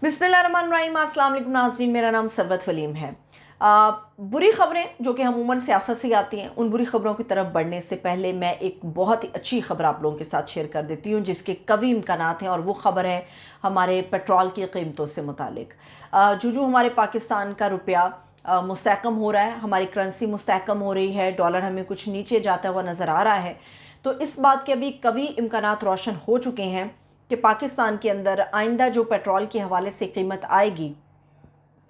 बिस्मिल्लाहिर्रहमानिर्रहीम। अस्सलाम वालेकुम नाज़रीन, मेरा नाम सरवत वलीम है। बुरी ख़बरें जो कि अमूमन सियासत से आती हैं, उन बुरी ख़बरों की तरफ बढ़ने से पहले मैं एक बहुत ही अच्छी ख़बर आप लोगों के साथ शेयर कर देती हूँ जिसके कवी इम्कानात हैं, और वो ख़बर है हमारे पेट्रोल की कीमतों से मुतालिक। जो हमारे पाकिस्तान का रुपया मुस्तहकम हो रहा है, हमारी करेंसी मुस्तहकम हो रही है, डॉलर हमें कुछ नीचे जाता हुआ नज़र आ रहा है, तो इस बात के अभी कवी इम्कानात रोशन हो चुके हैं कि पाकिस्तान के अंदर आइंदा जो पेट्रोल के हवाले से कीमत आएगी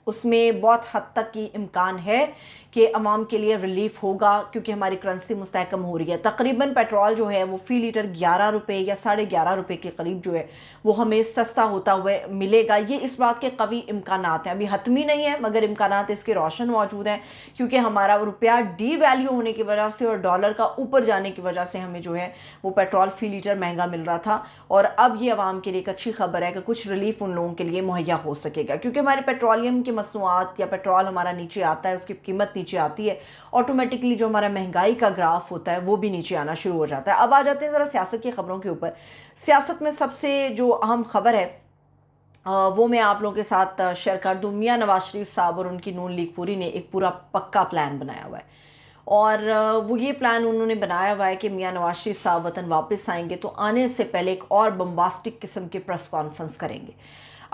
उसमें बहुत हद तक की इम्कान है कि अवाम के लिए रिलीफ होगा, क्योंकि हमारी करेंसी मुस्तहकम हो रही है। तकरीबन पेट्रोल जो है वो फ़ी लीटर 11 रुपये या 11.5 रुपये के करीब जो है वो हमें सस्ता होता हुआ मिलेगा। ये इस बात के कवी इम्कानात हैं, अभी हतमी नहीं है मगर इम्कानात इसके रोशन मौजूद हैं, क्योंकि हमारा रुपया डी वैल्यू होने की वजह से और डॉलर का ऊपर जाने की वजह से हमें जो है वो पेट्रोल फ़ी लीटर महंगा मिल रहा था। और अब ये अवाम के लिए एक अच्छी खबर है कि कुछ रिलीफ उन लोगों के लिए मुहैया हो सकेगा, क्योंकि हमारे पेट्रोलियम की मसनूआत या पेट्रोल हमारा नीचे आता है, उसकी कीमत नीचे आती है, ऑटोमेटिकली जो हमारा महंगाई का ग्राफ होता है वो भी नीचे आना शुरू हो जाता है। अब आ जाते हैं ज़रा सियासत की ख़बरों के ऊपर। सियासत में सबसे जो अहम खबर है वो मैं आप लोगों के साथ शेयर कर दूँ। मियाँ नवाज शरीफ साहब और उनकी नून लीग पूरी ने एक पूरा पक्का प्लान बनाया हुआ है, और वो ये प्लान उन्होंने बनाया हुआ है कि मियाँ नवाज शरीफ साहब वतन वापस आएंगे तो आने से पहले एक और बम्बास्टिक किस्म की प्रेस कॉन्फ्रेंस करेंगे।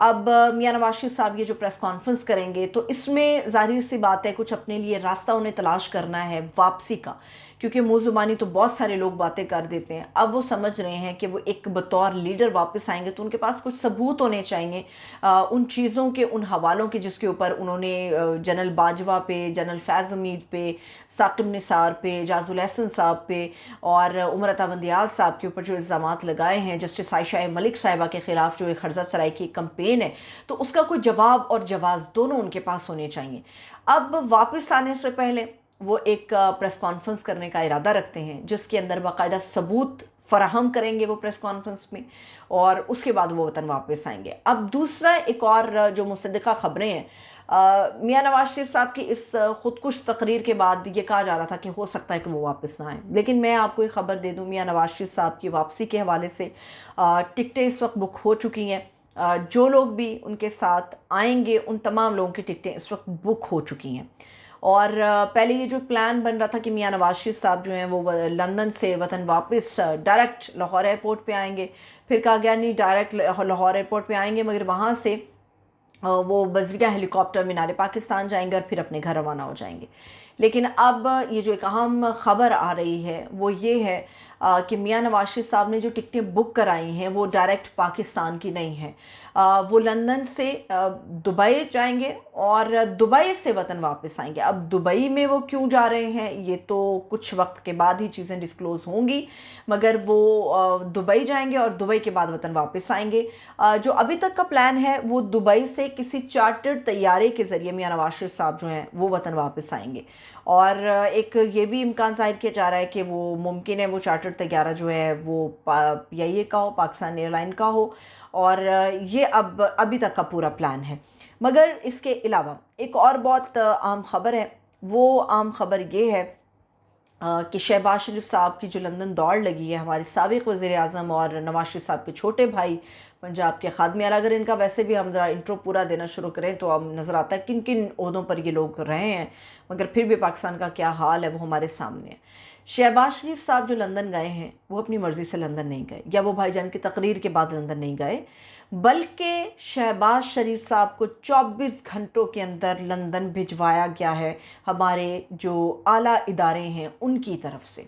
अब मियाँ नवाज शरीफ साहब ये जो प्रेस कॉन्फ्रेंस करेंगे तो इसमें ज़ाहिर सी बात है कुछ अपने लिए रास्ता उन्हें तलाश करना है वापसी का, क्योंकि मुँह ज़ुबानी तो बहुत सारे लोग बातें कर देते हैं। अब वो समझ रहे हैं कि वो एक बतौर लीडर वापस आएंगे तो उनके पास कुछ सबूत होने चाहिए उन चीज़ों के, उन हवालों के जिसके ऊपर उन्होंने जनरल बाजवा पे, जनरल फैज़ हमीद पे, साकिब निसार पे, जाजुल एहसन साहब पे और उमर अता बंदियाल साहब के ऊपर जो इल्ज़ामात लगाए हैं, जस्टिस आयशा मलिक साहिबा के ख़िलाफ़ जो एक हर्जा सराई की कंपेन है, तो उसका कोई जवाब और जवाज़ दोनों उनके पास होने चाहिए। अब वापस आने से पहले वो एक प्रेस कॉन्फ्रेंस करने का इरादा रखते हैं जिसके अंदर बाकायदा सबूत फराहम करेंगे वो प्रेस कॉन्फ्रेंस में, और उसके बाद वो वतन वापस आएंगे। अब दूसरा एक और जो मुसद्दिक़ा ख़बरें हैं, मियाँ नवाज शरीफ साहब की इस ख़ुदकुश तकरीर के बाद ये कहा जा रहा था कि हो सकता है कि वो वापस ना आए, लेकिन मैं आपको एक ख़बर दे दूँ, मियाँ नवाज शरीफ साहब की वापसी के हवाले से टिकटें इस वक्त बुक हो चुकी हैं। जो लोग भी उनके साथ आएंगे उन तमाम लोगों की टिकटें इस वक्त बुक हो चुकी हैं। और पहले ये जो प्लान बन रहा था कि मियाँ नवाज शरीफ साहब जो हैं वो लंदन से वतन वापस डायरेक्ट लाहौर एयरपोर्ट पे आएंगे, फिर कहा गया नहीं डायरेक्ट लाहौर एयरपोर्ट पे आएंगे मगर वहाँ से वो बजरिया हेलीकॉप्टर मीनार पाकिस्तान जाएंगे और फिर अपने घर रवाना हो जाएंगे। लेकिन अब ये जो एक अहम ख़बर आ रही है वो ये है कि मियाँ नवाज शरीफ साहब ने जो टिकटें बुक कराई हैं वो डायरेक्ट पाकिस्तान की नहीं हैं। वो लंदन से दुबई जाएंगे और दुबई से वतन वापस आएंगे। अब दुबई में वो क्यों जा रहे हैं ये तो कुछ वक्त के बाद ही चीज़ें डिस्क्लोज़ होंगी, मगर वो दुबई जाएंगे और दुबई के बाद वतन वापस आएंगे। जो अभी तक का प्लान है वो दुबई से किसी चार्टर्ड तैयारे के ज़रिए मियाँ नवाज शरीफ साहब जो हैं वो वतन वापस आएंगे, और एक ये भी इम्कान ज़ाहिर किया जा रहा है कि वो मुमकिन है वो चार्टर्ड तैयारा जो है वो PIA का हो, पाकिस्तान एयरलाइन का हो, और ये अब अभी तक का पूरा प्लान है। मगर इसके अलावा एक और बहुत आम ख़बर है, वो आम ख़बर ये है कि शहबाज शरीफ साहब की जो लंदन दौड़ लगी है, हमारे साबिक़ वज़ीर-ए-आज़म और नवाज शरीफ साहब के छोटे भाई पंजाब के खादमे आला, अगर इनका वैसे भी हम ज़रा इंट्रो पूरा देना शुरू करें तो अब नज़र आता है किन किन ओहदों पर ये लोग रहे हैं, मगर फिर भी पाकिस्तान का क्या हाल है वो हमारे सामने है। शहबाज शरीफ साहब जो लंदन गए हैं वो अपनी मर्ज़ी से लंदन नहीं गए, या वो भाईजान की तकरीर के बाद लंदन नहीं गए, बल्कि शहबाज शरीफ साहब को 24 घंटों के अंदर लंदन भिजवाया गया है हमारे जो आला इदारे हैं उनकी तरफ से।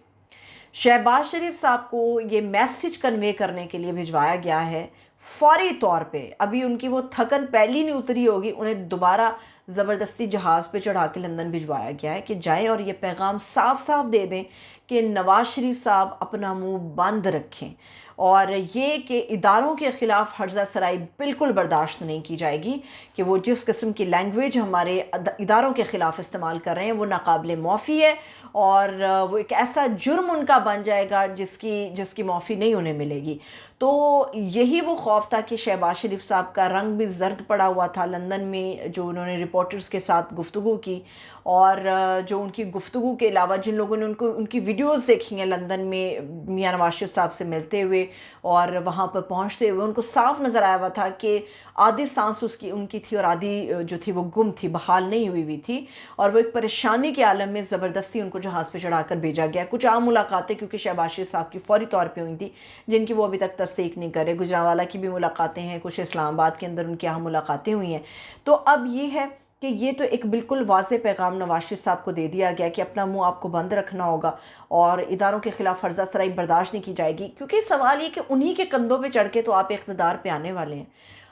शहबाज शरीफ साहब को ये मैसेज कन्वे करने के लिए भिजवाया गया है फौरी तौर पे। अभी उनकी वो थकन पहली नहीं उतरी होगी, उन्हें दोबारा ज़बरदस्ती जहाज़ पे चढ़ा के लंदन भिजवाया गया है कि जाएं और ये पैगाम साफ साफ दे दें कि नवाज शरीफ साहब अपना मुंह बंद रखें, और ये कि इदारों के ख़िलाफ़ हर्जा सराई बिल्कुल बर्दाश्त नहीं की जाएगी, कि वो जिस किस्म की लैंग्वेज हमारे इदारों के ख़िलाफ़ इस्तेमाल कर रहे हैं वो नाकाबिल माफ़ी है, और वो एक ऐसा जुर्म उनका बन जाएगा जिसकी माफ़ी नहीं उन्हें मिलेगी। तो यही वो खौफ था कि शहबाज शरीफ साहब का रंग भी जर्द पड़ा हुआ था लंदन में जो उन्होंने रिपोर्टर्स के साथ गुफ्तगू की, और जो उनकी गुफ्तगू के अलावा जिन लोगों ने उनकी वीडियोज़ देखी हैं लंदन में मियाँ नवाज शरीफ साहब से मिलते हुए, ہوئے اور وہاں پر پہنچتے ہوئے ان کو صاف نظر آیا ہوا تھا کہ آدھی سانس ان کی تھی اور آدھی جو تھی وہ گم تھی، بحال نہیں ہوئی تھی، اور وہ ایک پریشانی کے عالم میں زبردستی ان کو جہاز پہ چڑھا کر بھیجا گیا۔ کچھ عام ملاقاتیں کیونکہ شہباز شریف صاحب کی فوری طور پہ ہوئی تھی جن کی وہ ابھی تک تصدیق نہیں کرے، گجرانوالہ کی بھی ملاقاتیں ہیں، کچھ اسلام آباد کے اندر ان کی اہم ملاقاتیں ہوئی ہیں۔ تو اب یہ ہے کہ یہ تو ایک بالکل واضح پیغام نواز شریف صاحب کو دے دیا گیا کہ اپنا منہ آپ کو بند رکھنا ہوگا اور اداروں کے خلاف فرضہ سرائی برداشت نہیں کی جائے گی، کیونکہ سوال یہ کہ انہی کے کندھوں پہ چڑھ کے تو آپ اقتدار پہ آنے والے ہیں،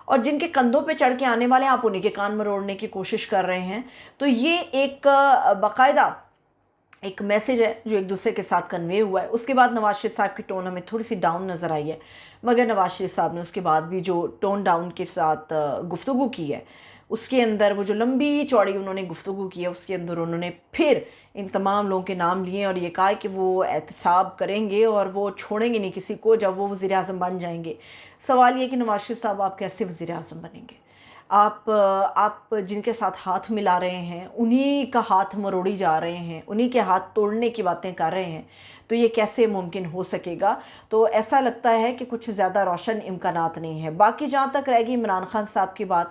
اور جن کے کندھوں پہ چڑھ کے آنے والے ہیں آپ انہی کے کان مروڑنے کی کوشش کر رہے ہیں۔ تو یہ ایک باقاعدہ ایک میسیج ہے جو ایک دوسرے کے ساتھ کنوے ہوا ہے۔ اس کے بعد نواز شریف صاحب کی ٹون ہمیں تھوڑی سی ڈاؤن نظر آئی ہے، مگر نواز شریف صاحب نے اس کے بعد بھی جو ٹون ڈاؤن کے ساتھ گفتگو کی ہے، اس کے اندر وہ جو لمبی چوڑی انہوں نے گفتگو کی ہے، اس کے اندر انہوں نے پھر ان تمام لوگوں کے نام لیے اور یہ کہا کہ وہ احتساب کریں گے اور وہ چھوڑیں گے نہیں کسی کو جب وہ وزیر اعظم بن جائیں گے۔ سوال یہ کہ نواز شریف صاحب آپ کیسے وزیر اعظم بنیں گے؟ آپ جن کے ساتھ ہاتھ ملا رہے ہیں انہی کا ہاتھ مروڑی جا رہے ہیں، انہی کے ہاتھ توڑنے کی باتیں کر رہے ہیں، تو یہ کیسے ممکن ہو سکے گا؟ تو ایسا لگتا ہے کہ کچھ زیادہ روشن امکانات نہیں ہیں۔ باقی جہاں تک رہ گئی عمران خان صاحب کی بات،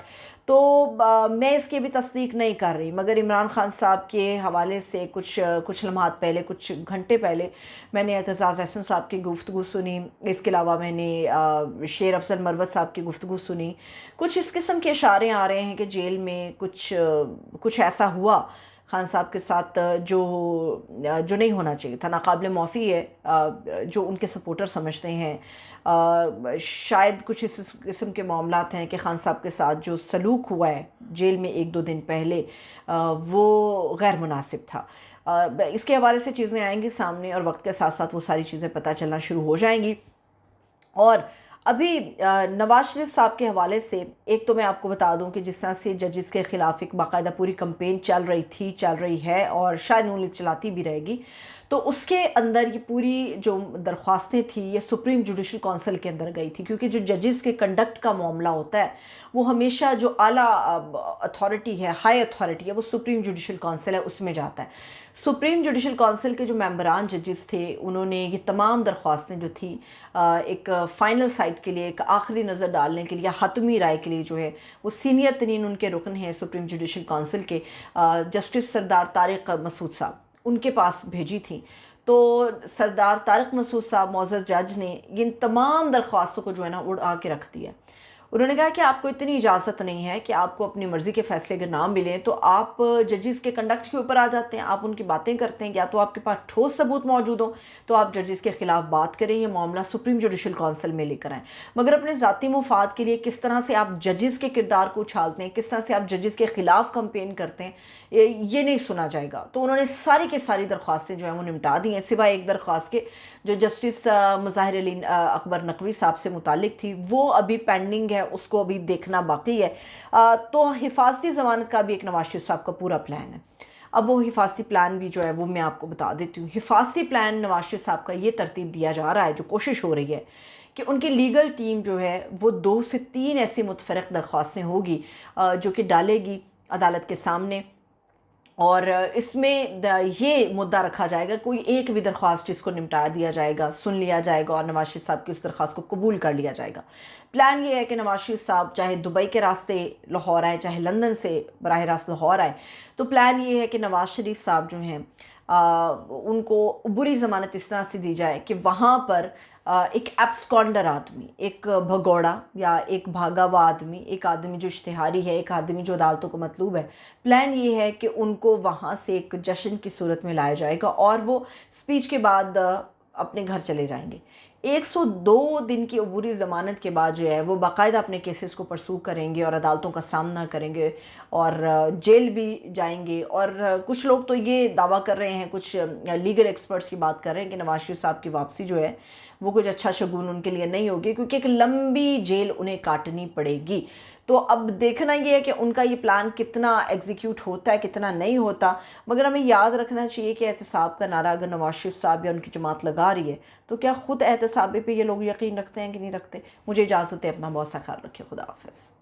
تو میں اس کی بھی تصدیق نہیں کر رہی، مگر عمران خان صاحب کے حوالے سے کچھ لمحات پہلے، کچھ گھنٹے پہلے میں نے اعتزاز احسن صاحب کی گفتگو سنی، اس کے علاوہ میں نے شیر افضل مروت صاحب کی گفتگو سنی۔ کچھ اس قسم کے اشارے آ رہے ہیں کہ جیل میں کچھ ایسا ہوا خان صاحب کے ساتھ جو نہیں ہونا چاہیے تھا، ناقابل معافی ہے، جو ان کے سپورٹر سمجھتے ہیں۔ شاید کچھ اس قسم کے معاملات ہیں کہ خان صاحب کے ساتھ جو سلوک ہوا ہے جیل میں 1-2 دن پہلے وہ غیر مناسب تھا۔ اس کے حوالے سے چیزیں آئیں گی سامنے اور وقت کے ساتھ ساتھ وہ ساری چیزیں پتہ چلنا شروع ہو جائیں گی۔ اور ابھی نواز شریف صاحب کے حوالے سے ایک تو میں آپ کو بتا دوں کہ جس طرح سے ججز کے خلاف ایک باقاعدہ پوری کمپین چل رہی ہے اور شاید نون لیگ چلاتی بھی رہے گی، تو اس کے اندر یہ پوری جو درخواستیں تھیں یہ سپریم جوڈیشل کونسل کے اندر گئی تھی، کیونکہ جو ججز کے کنڈکٹ کا معاملہ ہوتا ہے وہ ہمیشہ جو اعلیٰ اتھارٹی ہے، ہائی اتھارٹی ہے، وہ سپریم جوڈیشل کونسل ہے، اس میں جاتا ہے۔ سپریم جوڈیشل کونسل کے جو ممبران ججز تھے انہوں نے یہ تمام درخواستیں جو تھی ایک فائنل سائٹ کے لیے، ایک آخری نظر ڈالنے کے لیے، حتمی رائے کے لیے جو ہے وہ سینئر ترین ان کے رکن ہیں سپریم جوڈیشل کونسل کے جسٹس سردار طارق مسعود صاحب، ان کے پاس بھیجی تھیں۔ تو سردار طارق مسعود صاحب معزز جج نے ان تمام درخواستوں کو جو ہے نا اڑا کے رکھ دیا۔ انہوں نے کہا کہ آپ کو اتنی اجازت نہیں ہے کہ آپ کو اپنی مرضی کے فیصلے اگر نہ ملیں تو آپ ججز کے کنڈکٹ کے اوپر آ جاتے ہیں، آپ ان کی باتیں کرتے ہیں، یا تو آپ کے پاس ٹھوس ثبوت موجود ہو تو آپ ججز کے خلاف بات کریں، یہ معاملہ سپریم جوڈیشل کونسل میں لے کر آئیں، مگر اپنے ذاتی مفاد کے لیے کس طرح سے آپ ججز کے کردار کو اچھالتے ہیں، کس طرح سے آپ ججز کے خلاف کمپین کرتے ہیں، یہ نہیں سنا جائے گا۔ تو انہوں نے ساری کی ساری درخواستیں جو ہیں وہ نمٹا دی ہیں، سوائے ایک درخواست کے جو جسٹس مظاہر علی اکبر نقوی صاحب سے متعلق تھی، وہ ابھی پینڈنگ ہے، اس کو ابھی دیکھنا باقی ہے۔ تو حفاظتی ضمانت کا بھی ایک نواز شریف صاحب کا پورا پلان ہے۔ اب وہ حفاظتی پلان بھی جو ہے وہ میں آپ کو بتا دیتی ہوں۔ حفاظتی پلان نواز شریف صاحب کا یہ ترتیب دیا جا رہا ہے، جو کوشش ہو رہی ہے کہ ان کی لیگل ٹیم جو ہے وہ 2 سے 3 ایسی متفرق درخواستیں ہوگی جو کہ ڈالے گی عدالت کے سامنے، اور اس میں یہ مدعا رکھا جائے گا کوئی ایک بھی درخواست جس کو نمٹا دیا جائے گا، سن لیا جائے گا اور نواز شریف صاحب کی اس درخواست کو قبول کر لیا جائے گا۔ پلان یہ ہے کہ نواز شریف صاحب چاہے دبئی کے راستے لاہور آئے، چاہے لندن سے براہ راست لاہور آئے، تو پلان یہ ہے کہ نواز شریف صاحب جو ہیں ان کو عبوری ضمانت اس طرح سے دی جائے کہ وہاں پر ایک ایبسکونڈر آدمی، ایک بھگوڑا یا ایک بھاگا ہوا آدمی، ایک آدمی جو اشتہاری ہے، ایک آدمی جو عدالتوں کو مطلوب ہے، پلان یہ ہے کہ ان کو وہاں سے ایک جشن کی صورت میں لایا جائے گا اور وہ سپیچ کے بعد اپنے گھر چلے جائیں گے۔ 102 دن کی عبوری ضمانت کے بعد جو ہے وہ باقاعدہ اپنے کیسز کو پرسو کریں گے اور عدالتوں کا سامنا کریں گے اور جیل بھی جائیں گے۔ اور کچھ لوگ تو یہ دعویٰ کر رہے ہیں، کچھ لیگل ایکسپرٹس کی بات کر رہے ہیں کہ نواز شریف صاحب کی واپسی جو ہے وہ کچھ اچھا شگون ان کے لیے نہیں ہوگی، کیونکہ ایک لمبی جیل انہیں کاٹنی پڑے گی۔ تو اب دیکھنا یہ ہے کہ ان کا یہ پلان کتنا ایگزیکیوٹ ہوتا ہے، کتنا نہیں ہوتا، مگر ہمیں یاد رکھنا چاہیے کہ احتساب کا نعرہ اگر نواز شریف صاحب یا ان کی جماعت لگا رہی ہے تو کیا خود احتساب پہ یہ لوگ یقین رکھتے ہیں کہ نہیں رکھتے؟ مجھے اجازت ہے، اپنا بہت سا خیال رکھیں، خدا حافظ۔